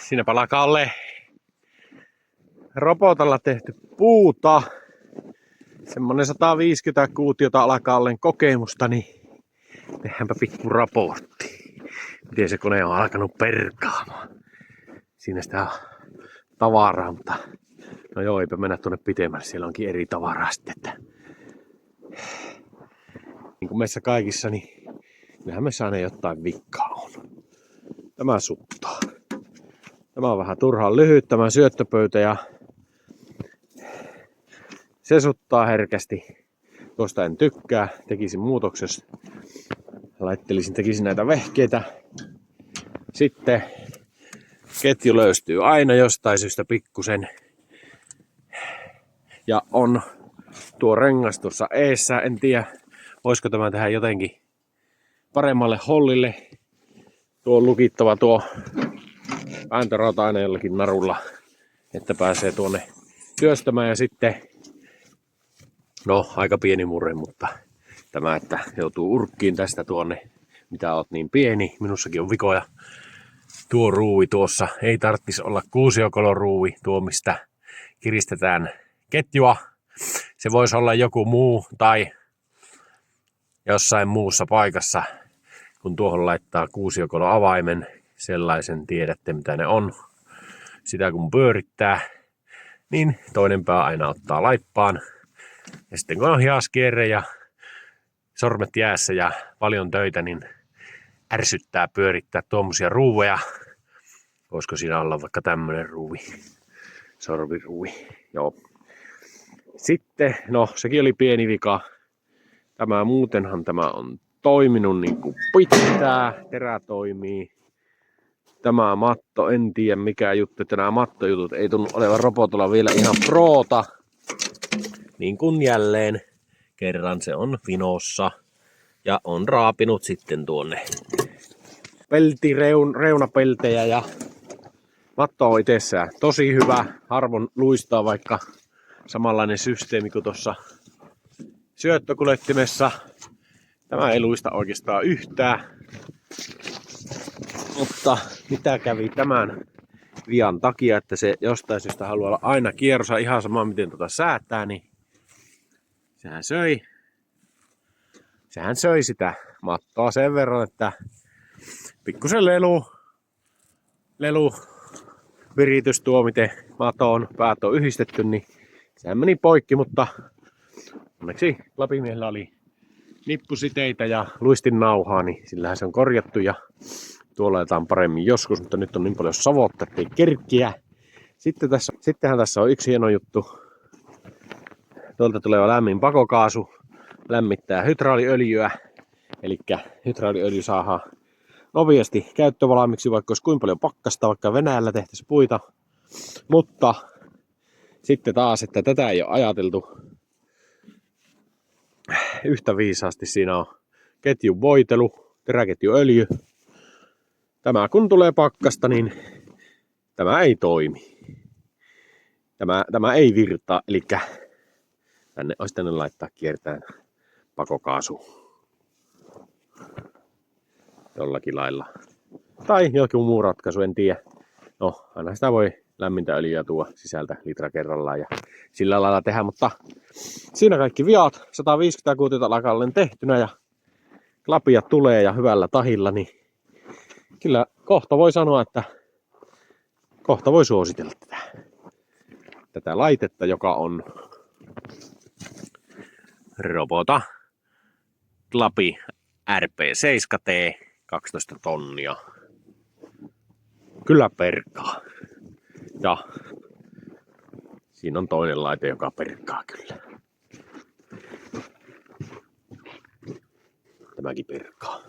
Siinäpä Lakalle robotalla tehty puuta. Semmonen 150 kuutiota Lakallen kokemusta, niin tehdäänpä pikku raportti. Miten se kone on alkanut perkaamaan. Siinä sitä tavaraa, mutta no joo, eipä mennä tuonne pitemmälle. Siellä onkin eri tavaraa sitten. Niin kuin meissä kaikissa, niin kyllähän me aina jotain vikkaa on. Tämä suttaa. Tämä on vähän turhaan lyhyt tämä syöttöpöytä ja se suttaa herkästi. Tuosta en tykkää. Tekisin muutoksessa. Tekisin näitä vehkeitä. Sitten ketju löystyy aina jostain syystä pikkusen. Ja on tuo rengas tuossa eessä. En tiedä, voisiko tämä tehdä jotenkin paremmalle hollille. Tuo on lukittava tuo vääntörauta aina jollakin narulla, että pääsee tuonne työstämään. Ja sitten, no aika pieni murre, mutta tämä, että joutuu urkkiin tästä tuonne, mitä oot niin pieni. Minussakin on vikoja. Tuo ruuvi tuossa ei tarvitsisi olla kuusiokoloruuvi, tuo mistä kiristetään ketjua. Se voisi olla joku muu tai jossain muussa paikassa, kun tuohon laittaa kuusiokoloavaimen, sellaisen tiedätte mitä ne on. Sitä kun pyörittää, niin toinen pää aina ottaa laippaan. Ja sitten kun on hiaskierre ja sormet jäässä ja paljon töitä, niin ärsyttää pyörittää tuommoisia ruuveja. Voisiko siinä olla vaikka tämmönen ruuvi, sorviruuvi, joo. Sitten, no sekin oli pieni vika. Muutenhan tämä on toiminut niin kuin pitää, terä toimii. Tämä matto, en tiedä mikä juttu, että nämä mattojutut ei tunnu olevan robotilla vielä ihan proota. Niin kuin jälleen kerran se on vinossa ja on raapinut sitten tuonne reunapeltejä ja matto on itsessään tosi hyvä. Harvoin luistaa vaikka samanlainen systeemi kuin tuossa syöttökuljettimessa. Tämä ei luista oikeastaan yhtään. Mutta mitä kävi tämän vian takia, että se jostain syystä haluaa olla aina kierrossa ihan sama miten säätää, niin sehän söi sitä mattoa sen verran, että pikkusen lelu viritys tuo, miten matoon päät on yhdistetty, niin sehän meni poikki, mutta onneksi Lapimiehellä oli nippusiteitä ja luistinnauhaa, niin sillähän se on korjattu ja tuolla jotain paremmin joskus, mutta nyt on niin paljon savotta, ettei kerkkiä. Sittenhän tässä on yksi hieno juttu. Tuolta tuleva lämmin pakokaasu lämmittää hydraaliöljyä. Eli hydraaliöljy saadaan nopeasti käyttövalmiiksi, vaikka olisi kuinka paljon pakkasta, vaikka Venäjällä tehtäisiin puita. Mutta sitten taas, että tätä ei ole ajateltu yhtä viisaasti. Siinä on ketjun voitelu, teräketjuöljy. Tämä kun tulee pakkasta, niin tämä ei toimi. Tämä ei virtaa, eli tänne olisi tänne laittaa kiertään pakokaasu. Jollakin lailla. Tai jokin muu ratkaisu, en tiedä. No, aina sitä voi lämmintä öljyä tuoda sisältä litra kerrallaan ja sillä lailla tehdä, mutta siinä kaikki viat. 150 kuutiota Lakallen tehtynä ja klapiat tulee ja hyvällä tahilla, niin kyllä kohta voi sanoa, että kohta voi suositella tätä laitetta, joka on Robota Klapi RP7T 12 tonnia. Kyllä perkaa. Ja siinä on toinen laite, joka perkaa kyllä. Tämäkin perkaa.